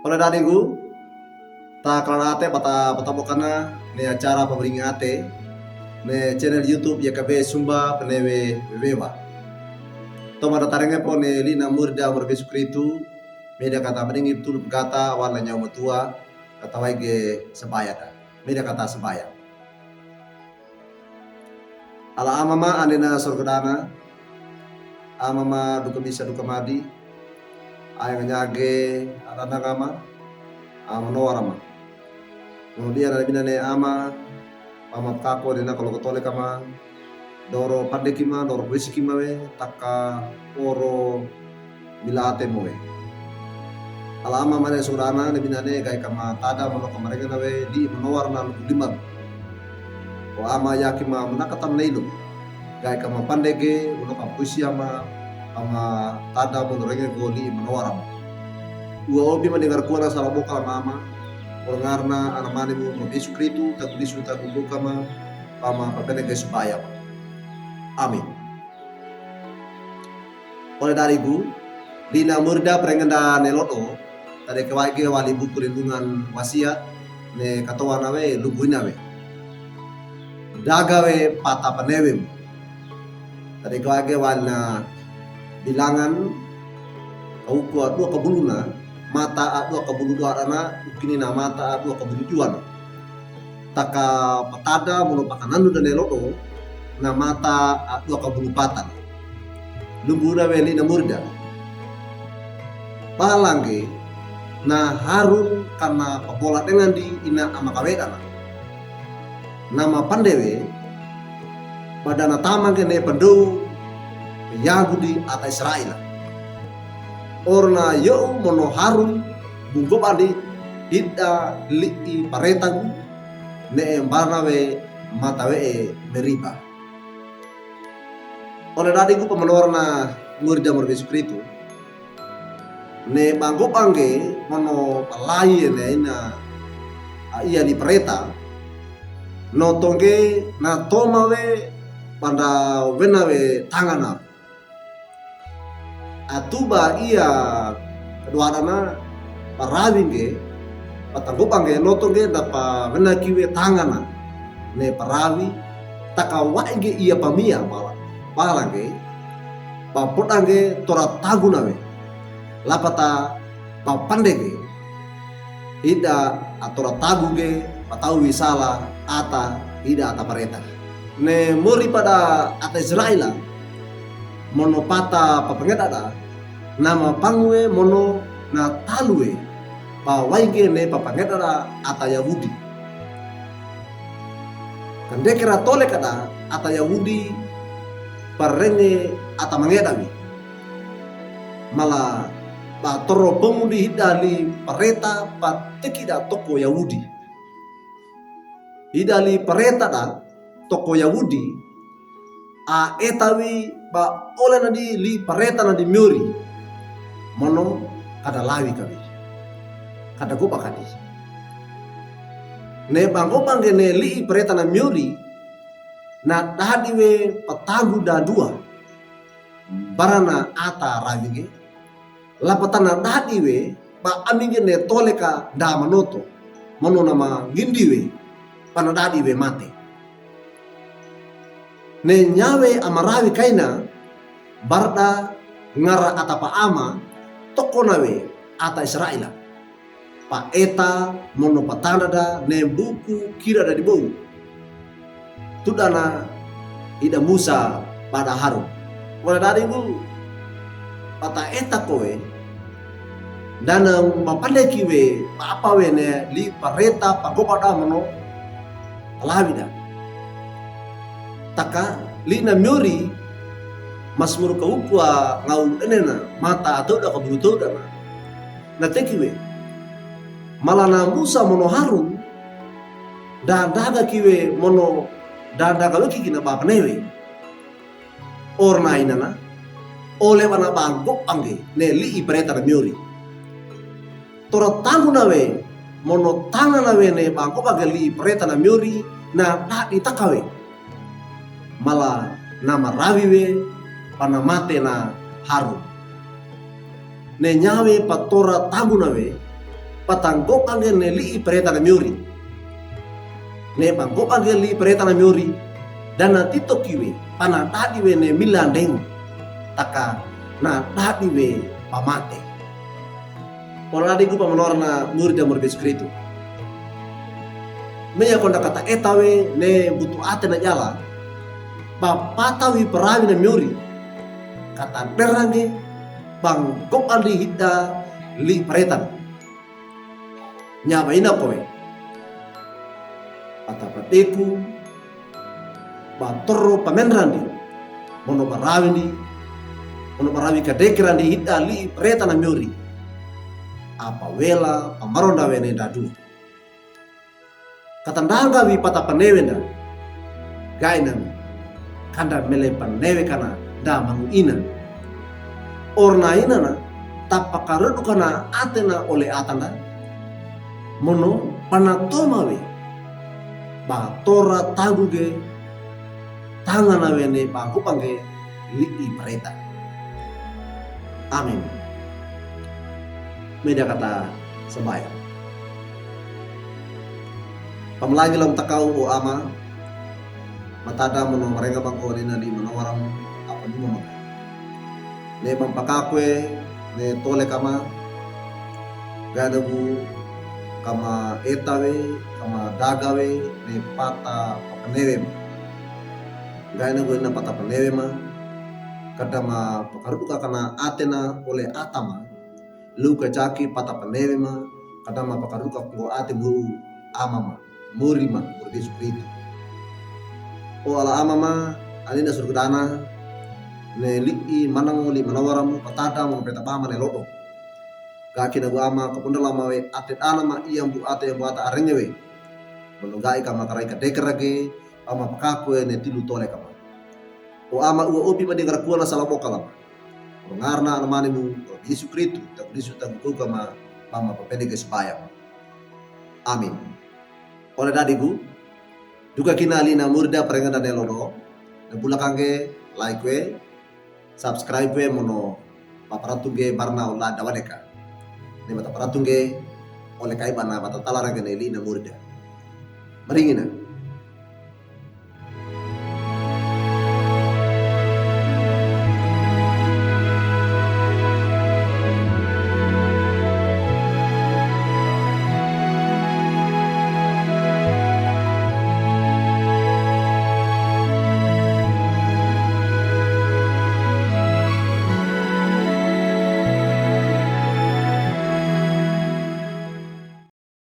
Oleh dariku, ta kelarate pata bokana ne acara pabringi ate ne channel YouTube ya kabe sumba penewe wewa. Toma tarenga po ne lina murda morbe sukritu media kata beringi tu kata wala nyawa tua kata waige sebaya ta. Media kata sebaya. Ala amama anena sorgadana amama duka bisa duka madi ayang nyage arana ngama amanoarama. Kemudian ada binane ama kako dena kalau kotole kama doro pandekima doro besikima we taka oro bilate mowe. Ala ama mane surana ne binane kai kama tada mono kamarega nawe di manowarna limam. O ama yakima menakatam neilu gai kama pandege mono kapusi ama tada mono renge goli manowarama. Ua obi mendengar kuara salah boka mama orngarna anamane mo Yesu Kristu tagulisu tagubuka pama papene ke supaya. Amin. Oleh dariku dina murda prengenda neloto tade kewage wali buku lindungan wasiat ne katoa nawe lubuina we dagawe pata panewem tade kewage walna bilangan kauku dua kebuluna mata adua kabulu arana ukini na mata adua kabulu juan taka patada mono pakanandu dan eloto na mata adua kabulu patan lumbuna weli na murda palangge na harun karena papola dengan di ina ama kawedana nama pandewe badana tamang kene pandou Yahudi atau Israel orna yo mono harun bungko bali ida li paretagu ne embarawe matawe meriba. Oleh dadiku pemenorna murda Yesu Kristu ne bangko pangge mono palai ne ina iya di pareta no tongge na tomawe panda wenawe tangana atuba ia kedua dana parawinge patanggupange notonge dapa benakiwe tangana ne parawi takawaige ia pamia palange papotange tora tagunawe lapata papandege ida atora taguge patau wisala ata ida ata pareta ne muri pada ata Israel mono pata papangedada nama pangwe mono na talue pa waige ne papangedada ata Yahudi kandekera tole kada ata Yahudi parenge ata mangedami mala pa toro pemudi hidali pareta patekida toko Yahudi hidali pareta da toko Yahudi a etawi ba oleh nadi li pareta nadi miuri mono kada lawi kami kada gopa kadi ne bangko bangge ne li pareta na miuri na dadiwe patagu da dua barana ata rawige lapatana dadiwe ba aminge ne toleka da manoto mono nama gindiwe pana dadiwe mate ne nyawe amarawi kaina barda ngara atapa ama toko nawe ata Israel pa eta mono patanda da ne buku kira da dibou tudana ida Musa pada Harun wala dari bu pata eta kowe dana mapandeki we pa apa we ne li pareta pa gopada mono alawida taka lina miori masmur kaukua ngau enena mata atau da kabuluto dana na tekiwe malana Musa mono Harun da daga kiwe mono da daga loki kina ba panewe orna inana ole wana bangko angge ne li ipreta na miori tora tangu nawe mono tanga nawe ne bangko bagali ipreta na miori na da ditakawe mala nama rawiwe pana mate na Harun ne nyawe patora tagunawe patanggopan ge ne li pereta na miuri. Ne panggopan ge li pereta na miuri dan na tito kiwe pana tadi we ne milandeng taka na tadi we pamate. Ora digu pamanor na muri da Yesus Kristus. Meya konda kata etawe ne butu ate na jala bapatawi perawi na miuri kata derange panggopan li hita li peretan nyaba ina kowe atapateku batoro pamenrandi mono barawi kadekerandi hita li peretan na miuri apa wela pamaronda wene dadu katandanga wi pata panewenda gainan kanda mele panewe kana da mangu ina orna ina na tapakaredu kana atena oleh atanda mono panatomawe ba tora taguge tangana wene pangkupange li pereta. Amin. Media kata sembahyang. Pamlangi lam takau o ama matada mono mereka bangko nina di manawaram apa di mama. Ne pampakakwe ne tole kama gadabu kama etawe kama dagawe ne pata papanewe. Gadabu na pata panewe ma kadama pakaruka kana atena oleh atama luka jaki pata panewe ma kadama pakaruka ko ate bu amama murima Yesus Kristus. O ala amama alina surgudana ne li'i manang li manawaramu patada mo peta pama ne lodo gaki na ama kapunda lama we atet anama iyang bu ate yang bu ata arenyewe menugai kama karai kadekerage ama pakakwe ne tilu tole kama o ama ua opi madi ngarakuana salamoka lama ngarna anamani mu Yesus Kristus tak Yesus tak kama mama papede ke supaya. Amin. Oleh dadiku duka kinali na murda perengan dan elodo na bulakange like we subscribe we mono paparatunge barna ulah dawadeka ne mata paratunge oleh kai bana mata talara gene li na murda maringina